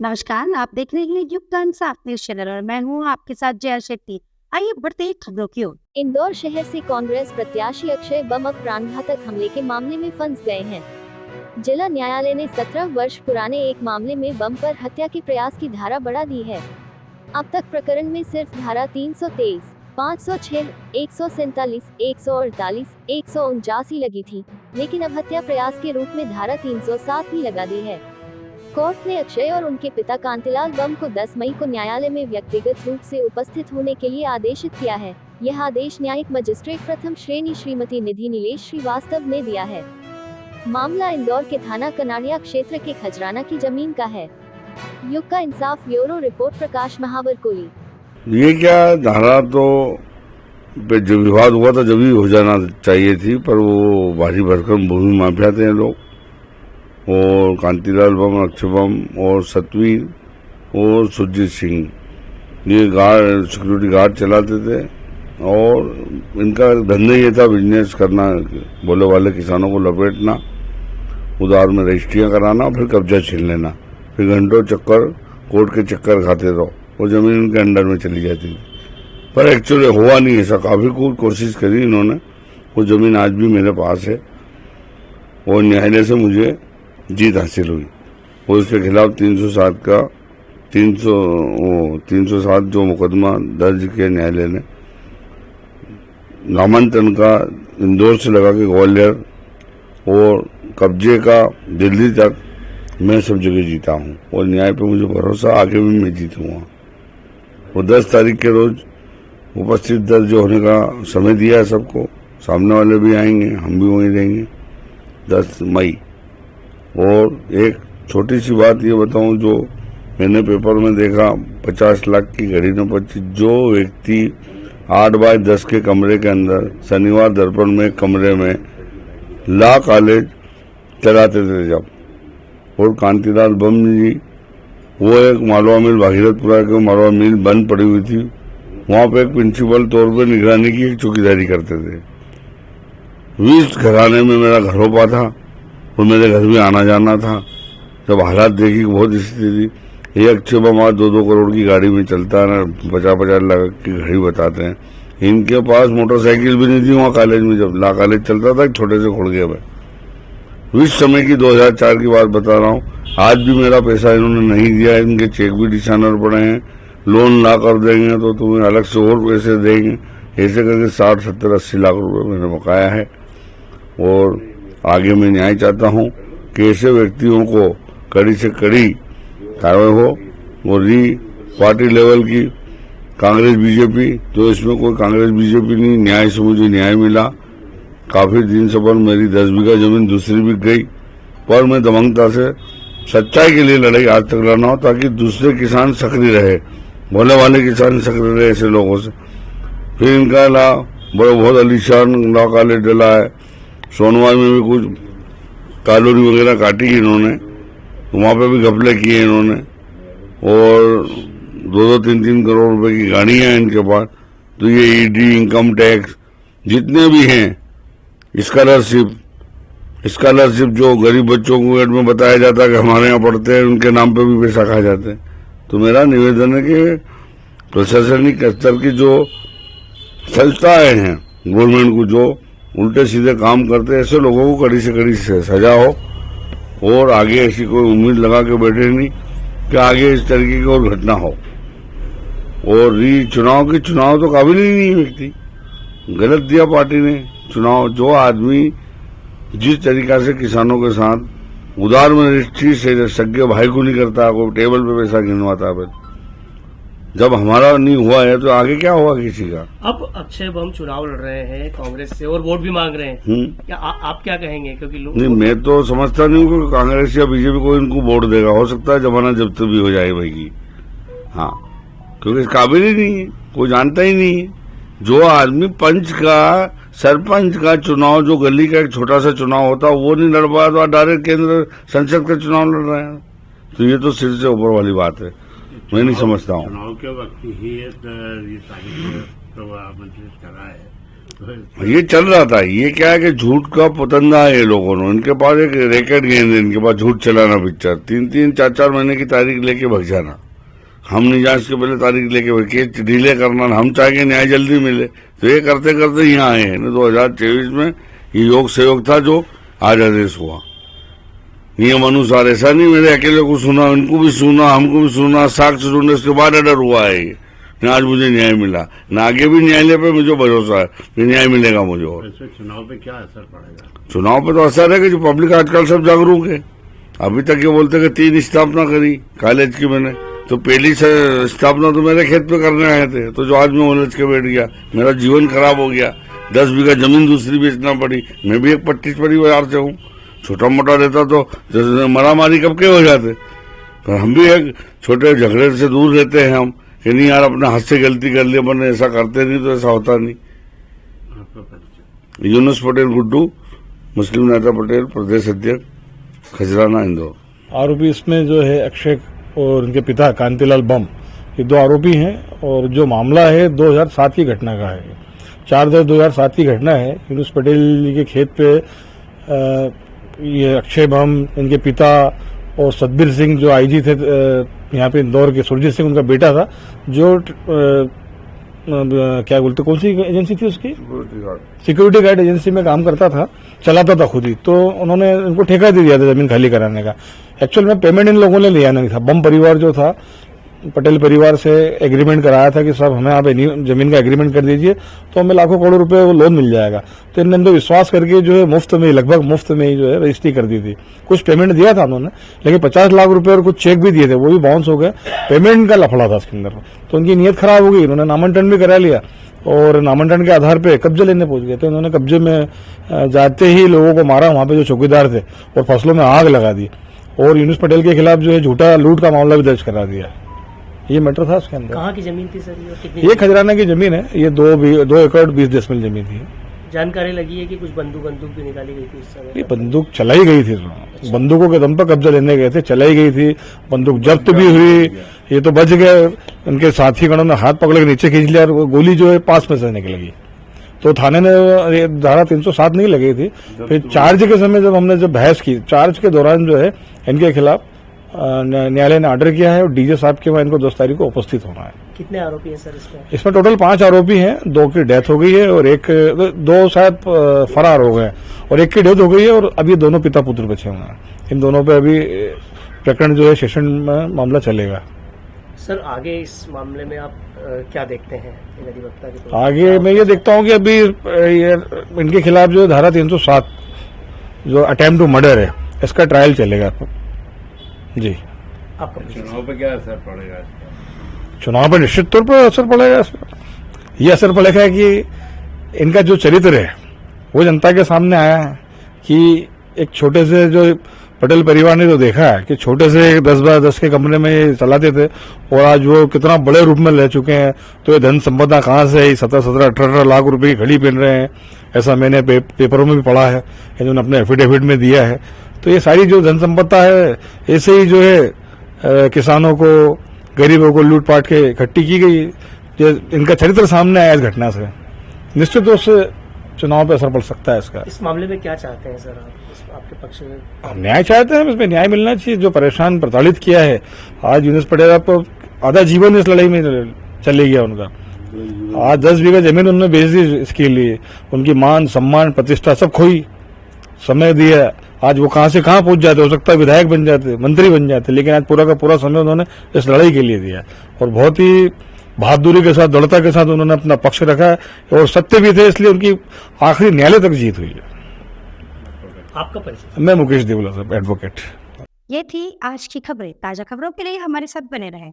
नमस्कार, आप देख रहे हैं युग का इंसाफ न्यूज चैनल और मैं हूँ आपके साथ जया शेट्टी। आइए बढ़ते हैं खबरों की ओर। इंदौर शहर से कांग्रेस प्रत्याशी अक्षय बम प्राणघातक हमले के मामले में फंस गए हैं। जिला न्यायालय ने 17 वर्ष पुराने एक मामले में बम पर हत्या के प्रयास की धारा बढ़ा दी है। अब तक प्रकरण में सिर्फ धारा 323, 506, 147, 148, 149 लगी थी, लेकिन अब हत्या प्रयास के रूप में धारा 307 भी लगा दी है। कोर्ट ने अक्षय और उनके पिता कांतिलाल बम को 10 मई को न्यायालय में व्यक्तिगत रूप से उपस्थित होने के लिए आदेशित किया है। यह आदेश न्यायिक मजिस्ट्रेट प्रथम श्रेणी श्रीमती निधि नीलेश श्रीवास्तव ने दिया है। मामला इंदौर के थाना कनाड़िया क्षेत्र के खजराना की जमीन का है। युग का इंसाफ ब्यूरो रिपोर्ट प्रकाश महावर कोली। ये क्या धारा तो पे जो विवाद हुआ था जब ही हो जाना चाहिए थी, पर वो भारी भरकम भूमि माफिया थे लोग, और कांतिलाल बम, अक्षय बम और सतवीर और सुरजीत सिंह ये गार्ड, सिक्योरिटी गार्ड चलाते थे। और इनका धंधा ये था बिजनेस करना, बोले वाले किसानों को लपेटना, उधार में रजिस्ट्रियां कराना, फिर कब्जा छीन लेना, फिर घंटों चक्कर कोर्ट के चक्कर खाते रहो, वो जमीन उनके अंडर में चली जाती थी। पर एक्चुअली हुआ नहीं ऐसा, काफी कोशिश करी इन्होंने। वो जमीन आज भी मेरे पास है और न्यायालय से मुझे जीत हासिल हुई। और उसके खिलाफ 307 जो मुकदमा दर्ज किया न्यायालय ने, नामांकन का इंदौर से लगा के ग्वालियर और कब्जे का दिल्ली तक, मैं सब जगह जीता हूँ और न्याय पे मुझे भरोसा, आगे भी मैं जीतूंगा। वो 10 तारीख के रोज उपस्थित दर्ज होने का समय दिया है सबको, सामने वाले भी आएंगे, हम भी वहीं रहेंगे 10 मई। और एक छोटी सी बात ये बताऊं, जो मैंने पेपर में देखा, 50 लाख की घड़ी में 25, जो व्यक्ति 8 बाय 10 के कमरे के अंदर शनिवार दर्पण में कमरे में लॉ कॉलेज चलाते थे जब, और कांतिलाल बम जी, वो एक मालवा मिल, भागीरथपुरा के मालवा मिल बंद पड़ी हुई थी, वहां पे एक प्रिंसिपल तौर पे निगरानी की एक चौकीदारी करते थे। 20 घराने में मेरा घरोपा था और मेरे घर भी आना जाना था। जब हालात देखी बहुत स्थिति थी, ये अक्षय बम 2-2 करोड़ की गाड़ी में चलता है ना, 50-50 लाख की घड़ी बताते हैं। इनके पास मोटरसाइकिल भी नहीं थी वहाँ कॉलेज में, जब ला कॉलेज चलता था, छोटे से खुड़ गया। मैं इस समय की 2004 की बात बता रहा हूँ। आज भी मेरा पैसा इन्होंने नहीं दिया, इनके चेक भी डिशानर पड़े हैं, लोन ला कर देंगे तो तुम्हें अलग से और पैसे देंगे, ऐसे करके 60, 70, 80 लाख रुपए मैंने बकाया है। और आगे मैं न्याय चाहता हूँ कि ऐसे व्यक्तियों को कड़ी से कड़ी कार्रवाई हो। और पार्टी लेवल की कांग्रेस बीजेपी, तो इसमें कोई कांग्रेस बीजेपी नहीं, न्याय से मुझे न्याय मिला। काफी दिन से पर मेरी 10 बीघा जमीन दूसरी भी गई, पर मैं दमंगता से सच्चाई के लिए लड़ाई आज तक लड़ना हो, ताकि दूसरे किसान सक्रिय रहे, भोले वाले किसान सक्रिय रहे ऐसे लोगों से। फिर इनका ला बहुत अलीशान लॉ कॉलेज डला है, सोनवाल में भी कुछ कॉलोनी वगैरह काटी इन्होंने, वहां पे भी घपले किए इन्होंने, और 2-2, 3-3 करोड़ रुपए की गाड़ियां हैं इनके पास। तो ये ईडी, इनकम टैक्स जितने भी हैं, स्कॉलरशिप जो गरीब बच्चों को में बताया जाता है कि हमारे यहाँ पढ़ते हैं, उनके नाम पे भी पैसा खाए जाते हैं। तो मेरा निवेदन है कि प्रशासनिक स्तर की जो संस्थाएं हैं गवर्नमेंट को, जो उल्टे सीधे काम करते हैं, ऐसे लोगों को कड़ी से कड़ी सजा हो, और आगे ऐसी कोई उम्मीद लगा के बैठे नहीं कि आगे इस तरीके की और घटना हो। और चुनाव तो काबिल ही नहीं व्यक्ति, गलत दिया पार्टी ने चुनाव। जो आदमी जिस तरीका से किसानों के साथ उधार में रजिस्ट्री से सगे भाई को नहीं करता, कोई टेबल पे पैसा गिनवाता है, जब हमारा नहीं हुआ है तो आगे क्या हुआ किसी का। अब अक्षय बम चुनाव लड़ रहे हैं कांग्रेस से और वोट भी मांग रहे हैं, क्या आप क्या कहेंगे? क्योंकि लोग नहीं, मैं तो समझता नहीं हूँ कि कांग्रेस या बीजेपी को इनको वोट देगा। हो सकता है जमाना जब तक भी हो जाए भाई की, हाँ, क्योंकि इस काबिल ही नहीं है, कोई जानता ही नहीं है। जो आदमी सरपंच का चुनाव, जो गली का एक छोटा सा चुनाव होता है, वो नहीं लड़ पाया, तो डायरेक्ट केंद्र संसद का चुनाव लड़ रहे हैं। तो ये तो सिर से ऊपर वाली बात है, मैं नहीं समझता हूँ। चुनाव के वक्त ही ये सारी मंजूर करा है। ये चल रहा था। ये क्या है कि झूठ का पतंगा है ये लोगों ने। इनके पास एक रैकेट गेंद है, इनके पास झूठ चलाना पिक्चर, 3-3, 4-4 महीने की तारीख लेके भग जाना। हम नहीं जांच के पहले तारीख लेके केस डिले करना। हम चाहेंगे न्याय जल्दी मिले, तो ये करते करते यहाँ आए हैं। 2023 में ये योग सहयोग था जो आज आदेश हुआ। नियम अनुसार ऐसा नहीं मेरे अकेले को सुना, इनको भी सुना, हमको भी सुना, साक्ष्य सुनने के बाद ऑर्डर हुआ है ये। आज मुझे न्याय मिला ना, आगे भी न्यायालय पे मुझे भरोसा है कि न्याय मिलेगा मुझे। और चुनाव पे क्या असर पड़ेगा? चुनाव पे तो असर है कि जो पब्लिक आजकल सब जागरूक है। अभी तक ये बोलते कि 3 स्थापना करी कॉलेज की मैंने, तो पहली स्थापना तो मेरे खेत पे करने आए थे, तो जो आज मैं उलझ के बैठ गया, मेरा जीवन खराब हो गया। 10 बीघा जमीन दूसरी बेचना पड़ी। मैं भी एक 25 परिवार से हूँ। छोटा मोटा रहता तो जैसे मरामारी कब के हो जाते, पर हम भी एक छोटे झगड़े से दूर रहते हैं हम कि नहीं यार अपने हाथ से गलती कर ली, अपन ऐसा करते नहीं तो ऐसा होता नहीं। यूनुस पटेल गुड्डू, मुस्लिम नेता पटेल, प्रदेश अध्यक्ष, खजराना, इंदौर। आरोपी इसमें जो है अक्षय और उनके पिता कांतिलाल बम, ये 2 आरोपी हैं। और जो मामला है 2007 की घटना का है। 4/10/2007 की घटना है। यूनुस पटेल के खेत पे ये अक्षय बम, इनके पिता और सतबीर सिंह जो आईजी थे यहाँ पे इंदौर के, सुरजीत सिंह उनका बेटा था, जो क्या बोलते, कौन सी एजेंसी थी उसकी, सिक्योरिटी गार्ड एजेंसी में काम करता था, चलाता था खुद ही। तो उन्होंने इनको ठेका दे दिया था जमीन खाली कराने का। एक्चुअल में पेमेंट इन लोगों ने लिया नहीं था। बम परिवार जो था, पटेल परिवार से एग्रीमेंट कराया था कि साहब हमें आप जमीन का एग्रीमेंट कर दीजिए तो हमें लाखों करोड़ रुपए वो लोन मिल जाएगा। तो इन्होंने तो विश्वास करके जो है मुफ्त में, लगभग मुफ्त में ही जो है रजिस्ट्री कर दी थी। कुछ पेमेंट दिया था उन्होंने, लेकिन 50 लाख रुपए और कुछ चेक भी दिए थे, वो भी बाउंस हो गए। पेमेंट का लफड़ा था उसके अंदर, तो उनकी नीयत खराब हो गई। उन्होंने नामांकन भी करा लिया और नामांकन के आधार पर कब्जे लेने पहुंच गए। तो उन्होंने कब्जे में जाते ही लोगों को मारा, वहां पे जो चौकीदार थे, और फसलों में आग लगा दी। और यूनुस पटेल के खिलाफ जो है झूठा लूट का मामला भी दर्ज करा दिया। ये मैटर था उसके अंदर। कहाँ की जमीन थी सर ये? कितनी? ये खजराना की जमीन है। ये 2 एकड़ 20 डेसिमल जमीन थी। जानकारी लगी है कि कुछ बंदूक भी निकाली गई थी इस समय? ये बंदूक चलाई गई थी, बंदूकों के दम पर कब्जा लेने गए थे, चलाई गई थी। बंदूक जब्त भी हुई। ये तो बच गए, उनके साथी गणों ने हाथ पकड़ के नीचे खींच लिया और वो गोली जो है पास में से निकल गई। तो थाने ने धारा 307 नहीं लगी थी। फिर चार्ज के समय जब हमने बहस की, चार्ज के दौरान जो है इनके खिलाफ न्यायालय ने ऑर्डर किया है और डीजे साहब के वहां इनको 10 तारीख को उपस्थित होना है। कितने आरोपी हैं सर इसमें? इसमें टोटल 5 आरोपी हैं। 2 की डेथ हो गई है और 2 शायद फरार हो गए और 1 की डेथ हो गई है। और अभी दोनों पिता पुत्र बचे हुए हैं। इन दोनों पे अभी प्रकरण जो है सेशन में मामला चलेगा। सर आगे इस मामले में आप क्या देखते हैं एक अधिवक्ता के तौर पर? आगे मैं ये देखता हूँ कि अभी इनके खिलाफ जो धारा 307 जो अटेम्प्ट टू मर्डर है, इसका ट्रायल चलेगा जी। आपका चुनाव पे क्या असर पड़ेगा? चुनाव पर निश्चित तौर पर असर पड़ेगा। इसमें ये असर पड़ेगा कि इनका जो चरित्र है वो जनता के सामने आया है कि एक छोटे से जो पटेल परिवार ने जो देखा है कि छोटे से 10x10 के कमरे में ये चलाते थे और आज वो कितना बड़े रूप में ले चुके हैं। तो ये धन संपदा कहाँ से है? 17-17, 18 लाख रुपए की घड़ी पहन रहे हैं, ऐसा मैंने पेपरों में भी पढ़ा है, इन्होंने अपने एफिडेविट में दिया है। तो ये सारी जो धन संपदा है ऐसे ही जो है किसानों को, गरीबों को लूट पाट के इकट्ठी की गई। इनका चरित्र सामने आया इस घटना से, निश्चित रूप से चुनाव पर असर पड़ सकता है इसका। इस मामले में क्या चाहते हैं सर आप? आपके पक्ष में हम न्याय चाहते हैं। इसमें न्याय मिलना चाहिए। जो परेशान प्रताड़ित किया है, आज यूनुस पटेल आपको आधा जीवन इस लड़ाई में चले गया उनका। आज 10 बीघा जमीन उन्होंने बेच दी इसके लिए, उनकी मान सम्मान प्रतिष्ठा सब खोई, समय दिया। आज वो कहां से कहां पहुंच जाते, हो सकता है विधायक बन जाते, मंत्री बन जाते, लेकिन आज पूरा का पूरा समय उन्होंने इस लड़ाई के लिए दिया और बहुत ही बहादुरी के साथ, दृढ़ता के साथ उन्होंने अपना पक्ष रखा है और सत्य भी थे, इसलिए उनकी आखिरी न्यायालय तक जीत हुई है। आपका परिचय? मैं मुकेश देवला साहब, एडवोकेट। ये थी आज की खबरें। ताजा खबरों के लिए हमारे साथ बने रहें।